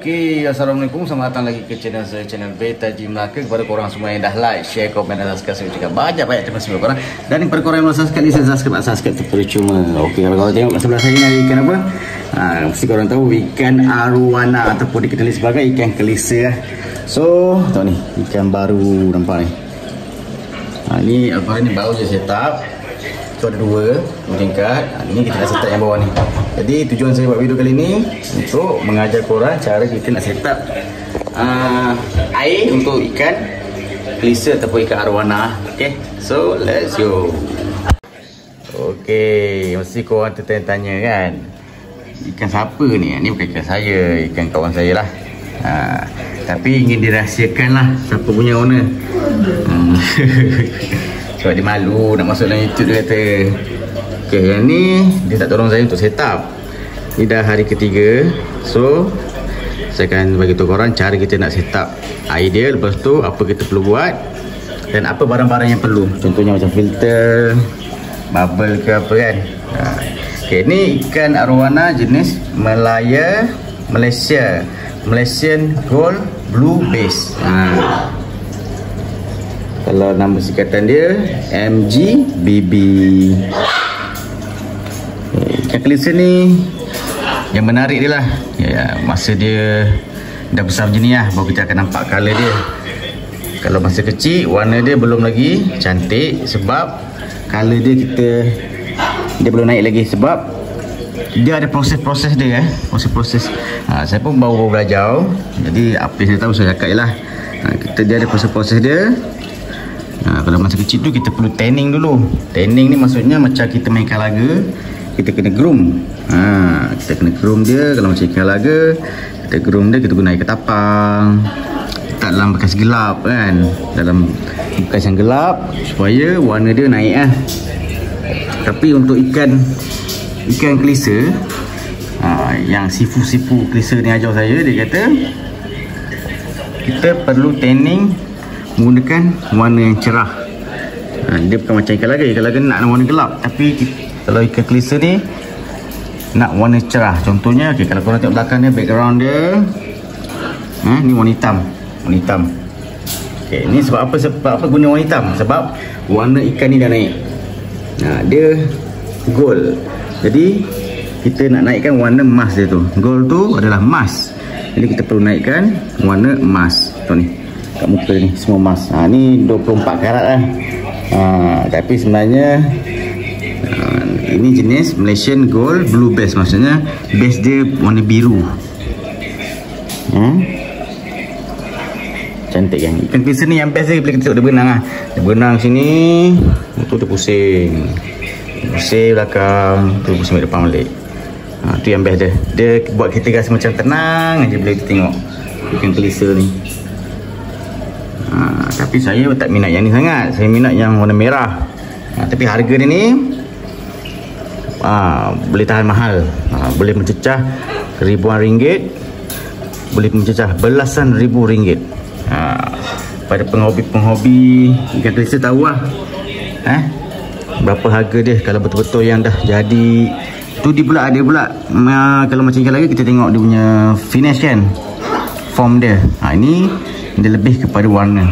Okay, Assalamualaikum. Selamat datang lagi ke channel saya, channel Beta G Melaka. Kepada korang semua yang dah like, share, komen dan subscribe, saya ucapkan banyak-banyak terima kasih kepada korang. Dan kepada korang yang belum subscribe, listen, subscribe tu percuma. Okay, kalau korang tengok kat sebelah saya ni ada ikan apa? Mesti korang tahu ikan arowana ataupun dikenali sebagai ikan kelisa. So, tengok ni, ikan baru nampak ni. Ni apa ni baru je set up. So ada dua tingkat. Ini kita nak set up yang bawah ni. Jadi tujuan saya buat video kali ni untuk mengajar korang cara kita nak set up air untuk ikan kelisa ataupun ikan arowana. Okay, so let's go. Okay, mesti korang tertanya-tanya kan, ikan siapa ni? Ni bukan ikan saya, ikan kawan saya lah. Tapi ingin dirahsiakan lah siapa punya owner. Sebab dia malu nak masuk dalam YouTube, dia kata. Okay, yang ni dia tak tolong saya untuk set up. Ni dah hari ketiga. So saya akan bagi tahu korang cara kita nak set up air dia. Lepas tu apa kita perlu buat dan apa barang-barang yang perlu. Contohnya macam filter, bubble ke apa kan. Okay, ni ikan arowana jenis Malaysia, Malaysian Gold Blue Base. Kalau nama singkatan dia MGBB. Ikan kelisa ni yang menarik dia lah masa dia dah besar macam ni lah, baru kita akan nampak colour dia. Kalau masa kecil warna dia belum lagi cantik, sebab colour dia dia belum naik lagi, sebab dia ada proses-proses dia proses-proses. Saya pun baru belajar, jadi apa yang saya tahu saya cakap je lah. Dia ada proses-proses dia. Kalau masa kecil tu kita perlu tanning dulu. Tanning ni maksudnya macam kita main ikan laga, kita kena groom. Kita kena groom dia. Kalau macam ikan laga, kita groom dia, kita guna air ketapang, letak dalam bekas gelap kan, dalam bekas yang gelap supaya warna dia naik lah. Tapi untuk ikan kelisa, yang sifu kelisa ni ajar saya, dia kata kita perlu tanning menggunakan warna yang cerah. Dia bukan macam ikan laga nak warna gelap, tapi kalau ikan kelisa ni nak warna cerah. Contohnya, okay, kalau korang tengok belakang dia, background dia ni warna hitam. Okay, ni sebab apa guna warna hitam? Sebab warna ikan ni dah naik. Dia gold. Jadi kita nak naikkan warna emas dia tu. Gold tu adalah emas. Jadi kita perlu naikkan warna emas. Tuan ni kat muka ni semua emas. Ni 24 karat lah. Tapi sebenarnya ini jenis Malaysian Gold Blue Base. Maksudnya base dia warna biru. Cantik kan. Ikan kelisa ni yang best dia bila kita tengok dia berenang lah. Dia berenang sini, tu dia pusing belakang, tu pusing depan balik. Tu yang best dia. Dia buat kita rasa macam tenang aja bila kita tengok ikan kelisa ni. Tapi saya tak minat yang ni sangat. Saya minat yang warna merah. Tapi harga dia ni boleh tahan mahal. Boleh mencecah ribuan ringgit, boleh mencecah belasan ribu ringgit. Pada penghobi ikan kelisa tahu lah berapa harga dia. Kalau betul-betul yang dah jadi tu, dia pula kalau macam ikan laga kita tengok dia punya finish kan, form dia. Ini dia lebih kepada warna.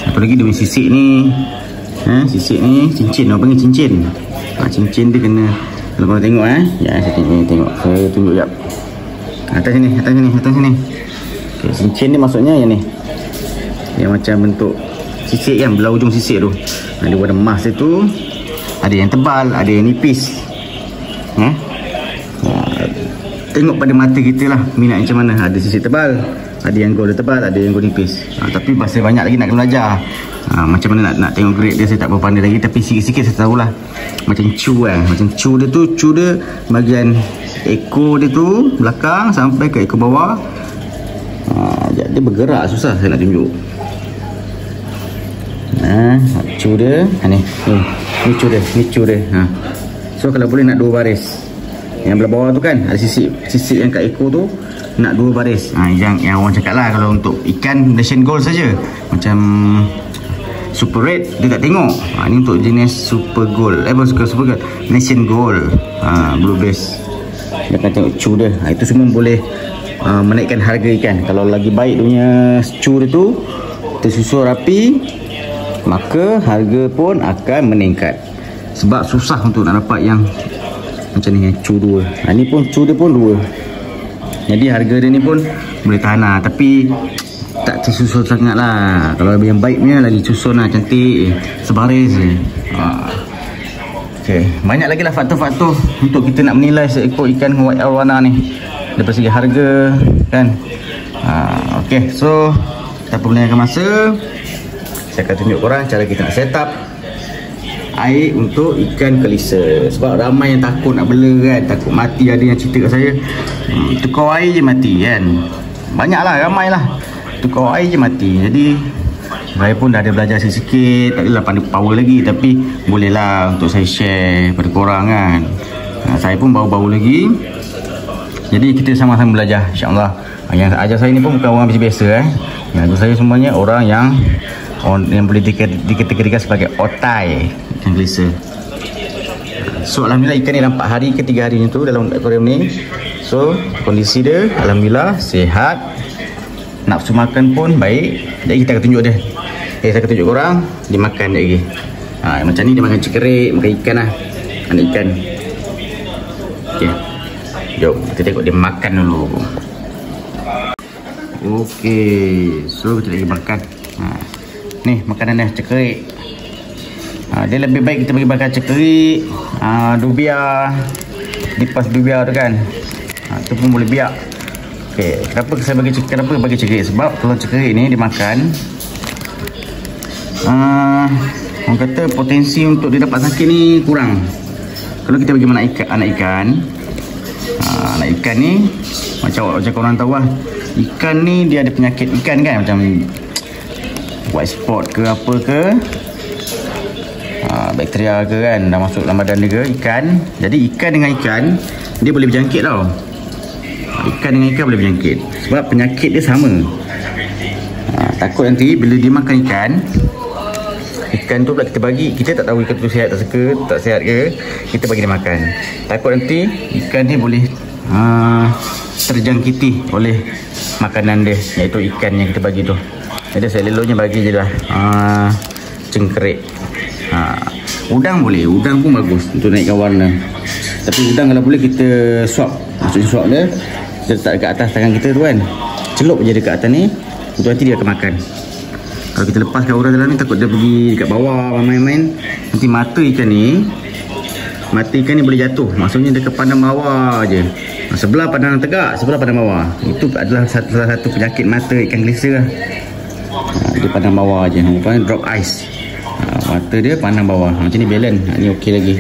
Apalagi dia punya sisik ni, sisik ni cincin, orang panggil cincin. Cincin dia kena, kalau korang tengok saya tengok, saya tunjuk jap. Atas sini. Okay, cincin ni maksudnya yang ni, yang macam bentuk sisik kan, belah ujung sisik tu. Dia warna emas dia tu, ada yang tebal, ada yang nipis. Tengok pada mata kita lah minat macam mana. Ada sisik tebal, ada yang gold tebal, ada yang gold nipis. Tapi masih banyak lagi nak kena belajar. Macam mana nak tengok grade dia, saya tak berapa pandai lagi. Tapi sikit-sikit saya tahulah. Macam cu macam cu dia bahagian ekor dia tu belakang sampai ke ekor bawah. Dia bergerak, susah saya nak tunjuk. Cu dia ni cu dia. So kalau boleh nak 2 baris. Yang belah bawah tu kan ada sisik yang kat ekor tu, nak 2 baris. Yang orang cakap lah, kalau untuk ikan Malaysian Gold saja, macam Super Red dia tak tengok. Ni untuk jenis Super Gold, bukan Super Gold, Malaysian Gold Blue Base. Dia akan tengok cu dia. Itu semua boleh menaikkan harga ikan. Kalau lagi baik punya stew tu tersusun rapi, maka harga pun akan meningkat. Sebab susah untuk nak dapat yang macam ni, stew 2. Ni pun stew dia pun 2. Jadi harga dia ni pun boleh tahan lah. Tapi tak tersusun sangat lah. Kalau yang baiknya lagi susun lah, cantik, sebaris je. Okay. Banyak lagi lah faktor-faktor untuk kita nak menilai seekor ikan white arowana ni daripada segi harga kan. Okay, so tanpa melengahkan masa, saya akan tunjuk korang cara kita nak set up air untuk ikan kelisa. Sebab ramai yang takut nak bela kan, takut mati. Ada yang cerita kat saya, tukar air je mati kan. Banyak lah, ramai lah, tukar air je mati. Jadi saya pun dah ada belajar sikit-sikit, tak adalah pandai power lagi, tapi bolehlah untuk saya share pada korang kan. Saya pun baru-baru lagi, jadi kita sama-sama belajar, insyaAllah. Yang ajar saya ni pun bukan orang biasa-biasa. Yang ajar saya semuanya orang yang boleh dikategorikan sebagai otai ikan kelisa. So alhamdulillah ikan ni dah 4 hari ke 3 hari ni tu dalam akuarium ni. So kondisi dia alhamdulillah sihat, nafsu makan pun baik. Jadi kita akan tunjuk dia. Saya akan tunjuk korang dia makan lagi. Macam ni dia makan cekerik, makan ikan lah, anak ikan. Okay, jom kita tengok dia makan dulu. Okay, so kita lagi makan. Ni makanan dia, cekerik. Dia lebih baik kita bagi makan cekerik, dubia, lipas dubia tu kan. Tu pun boleh biak. Okay, kenapa saya bagi cekerik? Sebab kalau cekerik ni dimakan, orang kata potensi untuk dia dapat sakit ni kurang. Kalau kita bagi anak ikan ni macam korang tahu lah, ikan ni dia ada penyakit ikan kan, macam white spot ke apa ke, bakteria ke kan, dah masuk dalam badan dia ke ikan. Jadi ikan dengan ikan dia boleh berjangkit tau. Ikan dengan ikan boleh berjangkit sebab penyakit dia sama. Takut nanti bila dia makan ikan tu pula kita bagi, kita tak tahu ikan tu sihat tak sihat ke, kita bagi dia makan. Takut nanti ikan ni boleh terjangkiti oleh makanan dia, iaitu ikan yang kita bagi tu. Jadi saya eloknya bagi je lah cengkerik. Udang boleh, udang pun bagus untuk naikkan warna. Tapi udang kalau boleh kita swap. Maksudnya swap dia, kita letak dekat atas tangan kita tu kan, celup je dekat atas ni, untuk nanti dia akan makan. Kalau kita lepaskan orang dalam ni, takut dia pergi dekat bawah main-main, nanti mata ikan ni boleh jatuh. Maksudnya dia kepandang bawah je, sebelah pandang tegak, sebelah pandang bawah. Itu adalah salah satu penyakit mata ikan kelisa lah. Dia pandang bawah je, namanya drop eyes. Mata dia pandang bawah. Macam ni balance, ni okey lagi.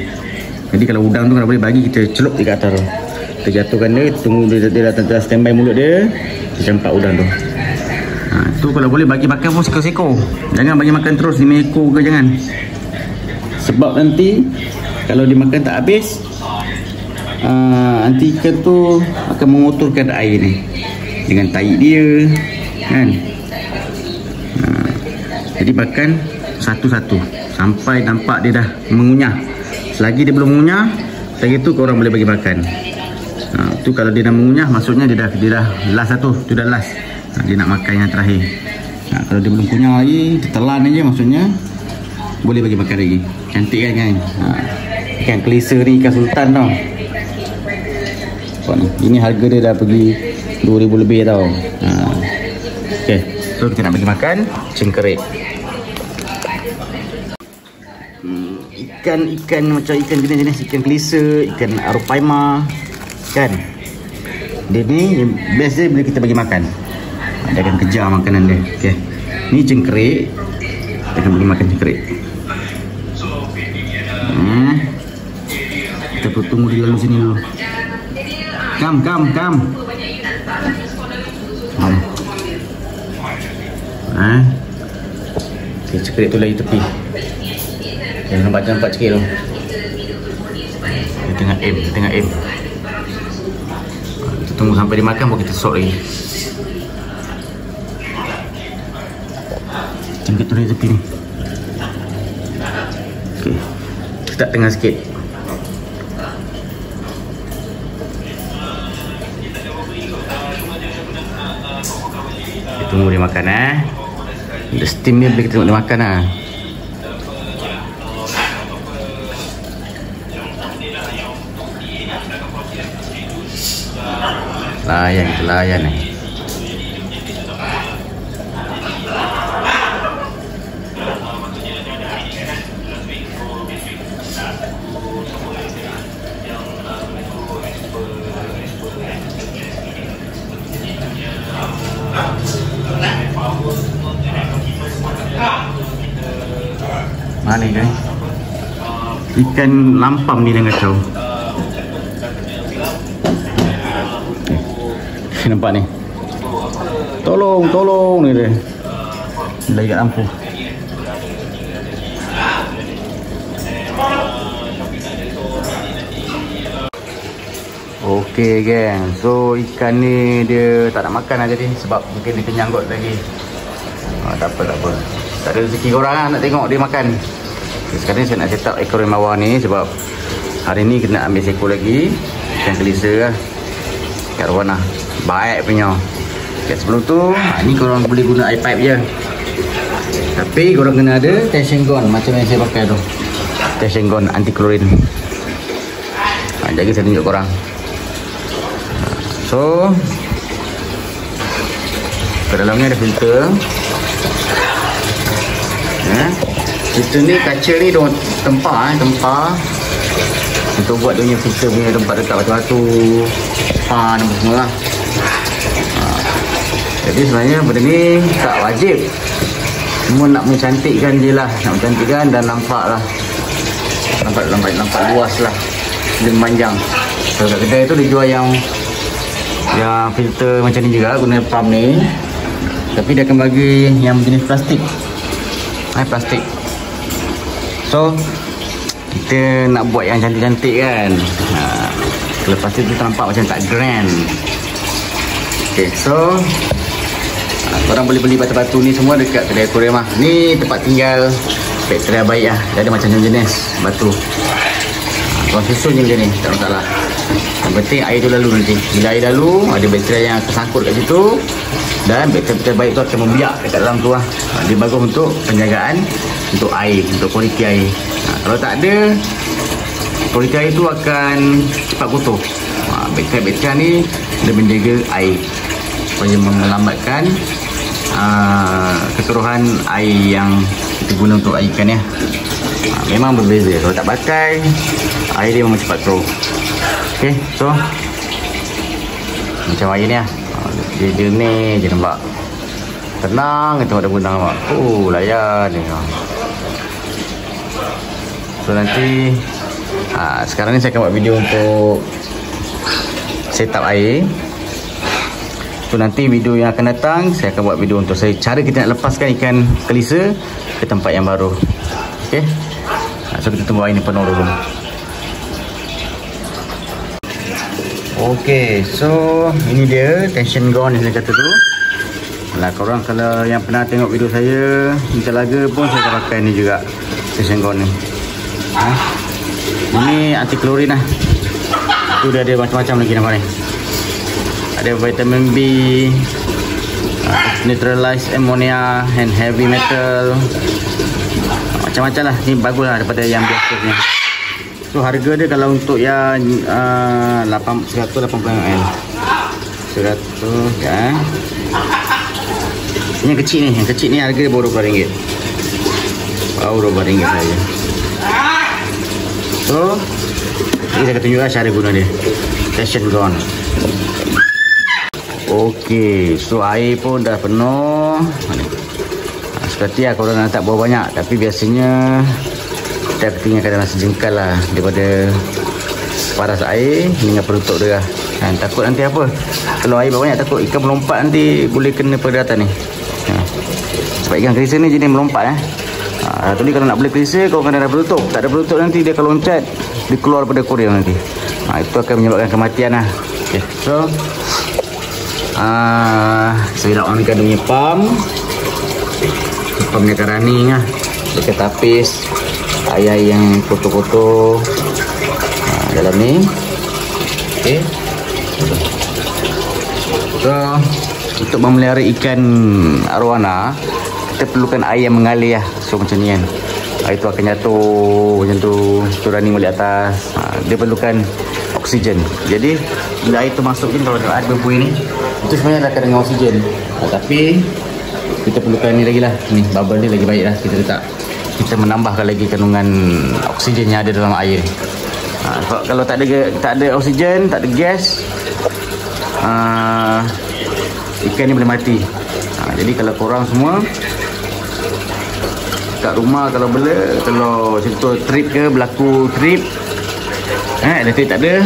Jadi kalau udang tu kalau boleh bagi, kita celup dekat atas tu, kita jatuhkan dia, tunggu dia dah standby mulut dia, kita campak udang tu. Tu kalau boleh bagi makan pun sekor-sekor. Jangan bagi makan terus 5 ekor ke, jangan. Sebab nanti kalau dimakan tak habis, nanti ikan tu akan mengotorkan air ni dengan tahi dia kan. Jadi makan satu-satu sampai nampak dia dah mengunyah. Selagi dia belum mengunyah, lagi tu korang boleh bagi makan. Tu kalau dia dah mengunyah, maksudnya dia dah last satu, tu dah last. Dia nak makan yang terakhir. Kalau dia belum kunyah lagi, telan aja, maksudnya boleh bagi makan lagi. Cantik kan? Ikan kelisa ni ikan sultan tau. Ini harga dia dah pergi 2,000 lebih tau. Okay, so kita nak bagi makan cengkerik. Ikan macam ikan jenis-jenis ikan kelisa, ikan arapaima kan, dia ni best dia bila kita bagi makan, dia akan kejar makanan dia. Okay, ni cengkerik, kita akan bagi makan cengkerik. Kita tunggu dia lalu sini dulu. Come. Okay, cengkerik tu lagi tepi. Jangan nampak sikit tu. Dia tengah aim. Kita tunggu sampai dia makan, baru kita sort lagi. Cengkerik tu lagi tepi ni. Okay, start tengah sikit. tunggu dia makan The steam ni boleh kita tengok dia makan Layan Mana ni ikan lampam ni dengan kacau. Nampak ni. Tolong ni dia. Lagi kat lampu. Okey geng. So ikan ni dia tak nak makan lah jadi sebab mungkin dia kenyang kot lagi. Tak apa. Tak ada rezeki korang nak tengok dia makan. Sekarang ni saya nak set up ekor yang bawah ni sebab hari ni kena ambil seekor lagi ikan kelisa lah kat Rowana. Baik punya. Sebelum tu ni korang boleh guna air pipe je, tapi korang kena ada tension gun macam yang saya pakai tu, tension gun anti klorin. Jadi saya tunjuk korang. So ke dalamnya ada filter. Filter ni kaca ni dia tempah untuk buat dia punya filter punya tempat dekat batu-batu, pan apa semua lah. Jadi sebenarnya benda ni tak wajib, cuma nak mencantikkan je lah, nak mencantikkan dan nampak lah, nampak luas lah dan panjang. So kat kedai tu dia jual yang filter macam ni juga, guna pump ni, tapi dia akan bagi yang jenis plastik. Plastik. So kita nak buat yang cantik-cantik kan. Kalau plastik tu nampak macam tak grand. Okay, so korang boleh beli batu-batu ni semua dekat kedai Korea mah. Ni tempat tinggal bakteria baik lah. Dia ada macam-macam jenis batu. Korang susun je macam ni, tak masalah. Yang penting air tu lalu nanti. Bila air lalu, ada bakteria yang tersangkut kat situ, dan bakteria baik tu akan membiak dekat dalam tu lah. Dia bagus untuk penjagaan, untuk air, untuk kualiti air. Kalau tak ada, kualiti air tu akan cepat kotor. Bakteria ni dia menjaga air supaya melambatkan kekeruhan air yang kita guna untuk air ikan ya. Memang berbeza. Kalau tak pakai, air dia memang cepat keruh. Okay, so macam air ni lah. Dia ni je nampak tenang, tengok dia benang nampak. Layan ni. So nanti sekarang ni saya akan buat video untuk set up air. So nanti video yang akan datang saya akan buat video untuk cara kita nak lepaskan ikan kelisa ke tempat yang baru. Okay, so kita tunggu air ni penuh dulu. Okay, so ini dia tension gun yang saya kata tu. Korang kalau yang pernah tengok video saya di Telaga pun saya akan pakai ni juga, tension gun ni. Ini anti klorin lah. Tu dia ada macam-macam lagi nampak ni. Ada vitamin B, neutralize ammonia and heavy metal, macam-macam lah. Ni bagus lah daripada yang biasanya. So harga dia kalau untuk yang 180 ml 100 ya. Ini yang kecil ni harga dia baru RM12. Baru RM12 saja. So ini saya akan tunjukkan cara guna dia, tension gun. Okey, so air pun dah penuh. Seperti lah korang nak tak buah banyak, tapi biasanya kita tinggalkan dalam sejengkal lah daripada paras air hingga penutup dia lah. Takut nanti apa, kalau air banyak takut ikan melompat nanti boleh kena pada atas ni. Sebab ikan kelisa ni jenis melompat Tadi kalau nak beli kelisa kau kena ada penutup. Tak ada penutup nanti dia kalau loncat dia keluar pada korea nanti. Itu akan menyebabkan kematian lah. Okay, so saya nak onkan dia punya pump. Pump dia akan running lah. Dia akan tapis air yang kotor-kotor dalam ni. Okay, so untuk memelihara ikan arwana, kita perlukan air yang mengalir lah. So macam ni kan, air tu akan jatuh macam tu, running balik atas. Dia perlukan oksigen. Jadi bila air tu masuk ni, kalau ada berbuih ni, itu sebenarnya dah dengan oksigen. Tapi kita perlukan ni lagi lah, ni bubble ni lagi baik lah. Kita letak, kita menambahkan lagi kandungan oksigen yang ada dalam air. Kalau tak ada oksigen, tak ada gas, ikan ni boleh mati. Jadi kalau korang semua kat rumah, kalau contoh trip ke, berlaku trip, elektrik tak ada,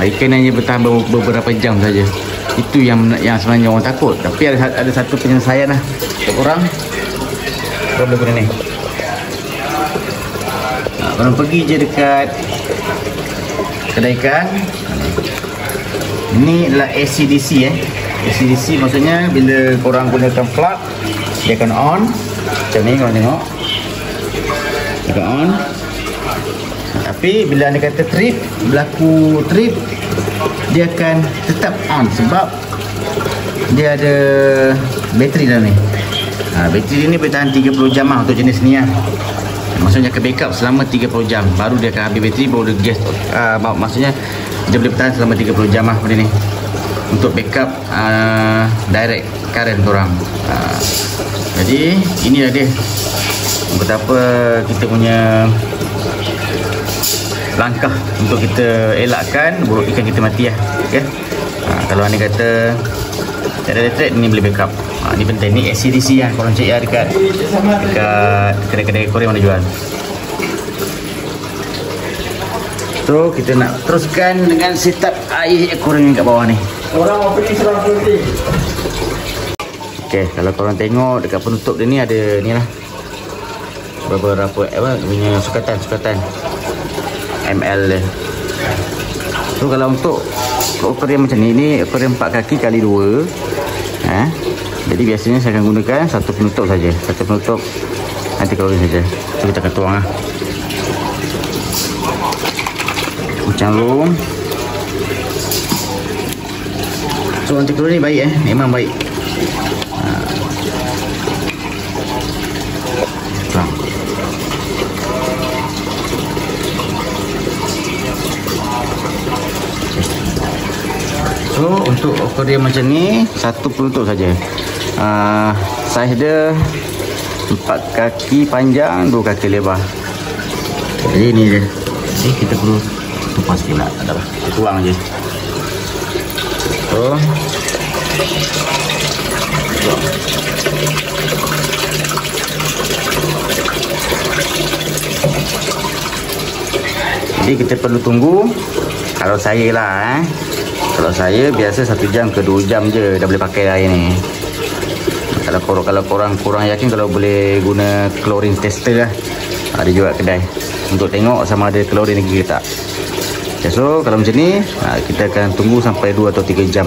ikan hanya bertahan beberapa jam saja. Itu yang sebenarnya orang takut. Tapi ada satu penyelesaian lah untuk korang. Korang boleh guna ni. Korang pergi je dekat kedai ikan. Ini adalah ACDC ACDC maksudnya bila korang gunakan plug, dia akan on. Macam ni korang tengok, dia akan on. Tapi bila anda kata trip, berlaku trip, dia akan tetap on sebab dia ada bateri dalam ni. Bateri ni bertahan 30 jam lah untuk jenis ni lah. Maksudnya akan backup selama 30 jam. Baru dia akan habis bateri, baru dia gas. Maksudnya dia boleh bertahan selama 30 jam lah benda ni, untuk backup direct current korang. Jadi inilah dia betapa kita punya langkah untuk kita elakkan buruk ikan kita mati lah. Okay? Kalau anda kata tak ada elektrik, ni boleh backup. Ni penting. Ni ACDC kan, korang cek ya dekat kedai-kedai Korea mana jual. So kita nak teruskan dengan setup air aquarium kat bawah ni. Orang opening serang penting. Okay, kalau korang tengok dekat penutup dia ni ada ni lah, beberapa punya sukatan ml dia. So kalau untuk aquarium macam ni aquarium 4 kaki kali 2. Jadi biasanya saya akan gunakan satu penutup saja. Satu penutup anti klorin saja. So kita akan tuang lah. Macam room. So anti klorin ni baik memang baik. So untuk aquarium macam ni satu penutup saja. Saiz dia 4 kaki panjang, 2 kaki lebar. Jadi ni dia. Kita perlu tumpah sikit nak, tak apa. Tuang je. So jadi kita perlu tunggu. Kalau saya lah kalau saya biasa 1 jam ke 2 jam je dah boleh pakai air ni. Kalau korang yakin, kalau boleh guna klorin tester lah, ada juga kedai untuk tengok sama ada klorin lagi ke tak. Okay, so kalau macam ni kita akan tunggu sampai 2 atau 3 jam.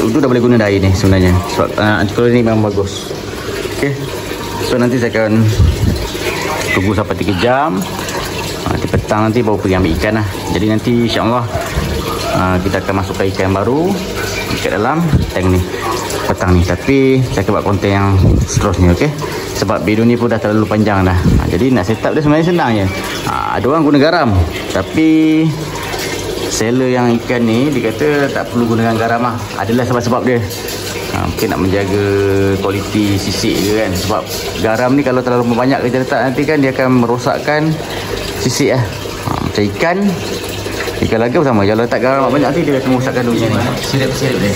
Itu dah boleh guna dah air ni sebenarnya, sebab anti klorin ni memang bagus. Okay, so nanti saya akan tunggu sampai 3 jam. Nanti petang nanti baru pergi ambil ikan lah. Jadi nanti insyaAllah kita akan masukkan ikan baru ke dalam tank ni petang ni. Tapi saya akan buat konten yang seterusnya. Okay, sebab video ni pun dah terlalu panjang dah. Jadi nak set up dia sebenarnya senang je. Ada orang guna garam, tapi seller yang ikan ni dia kata tak perlu gunakan garam lah. Adalah sebab-sebab dia. Mungkin nak menjaga kualiti sisik je kan. Sebab garam ni kalau terlalu banyak kita letak nanti kan dia akan merosakkan sisik lah. Macam ikan lagi sama, kalau letak garam banyak nanti dia akan merosakkan dunia ni. Sirap-sirap dia.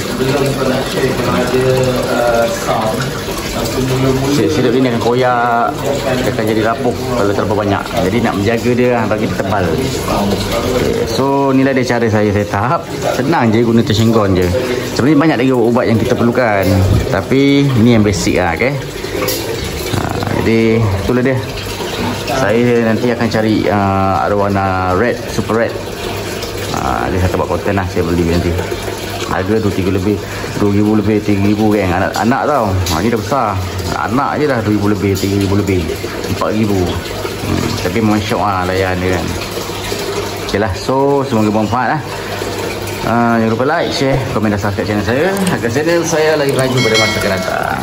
Sirap dia akan koyak, dia akan jadi rapuh kalau terlalu banyak. Jadi nak menjaga dia bagi dia tebal. Okay. So inilah dia cara saya setap. Senang je, guna tershenggon je. Sebenarnya banyak lagi ubat yang kita perlukan, tapi ini yang basic lah. Okay? Jadi itulah dia. Saya nanti akan cari arwana red, super red. Dia saya buat konten lah, saya beli nanti. Harga 2,000 lebih, 2,000 lebih, 3,000 geng. Anak tau. Ni dah besar. Anak je dah 2,000 lebih, 3,000 lebih, 4,000. Tapi memang syok lah layan dia kan. Okay lah, so semoga bermanfaat lah. Jangan lupa like, share, komen dan subscribe channel saya agar channel saya lagi maju pada masa akan datang.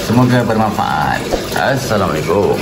Semoga bermanfaat. Assalamualaikum.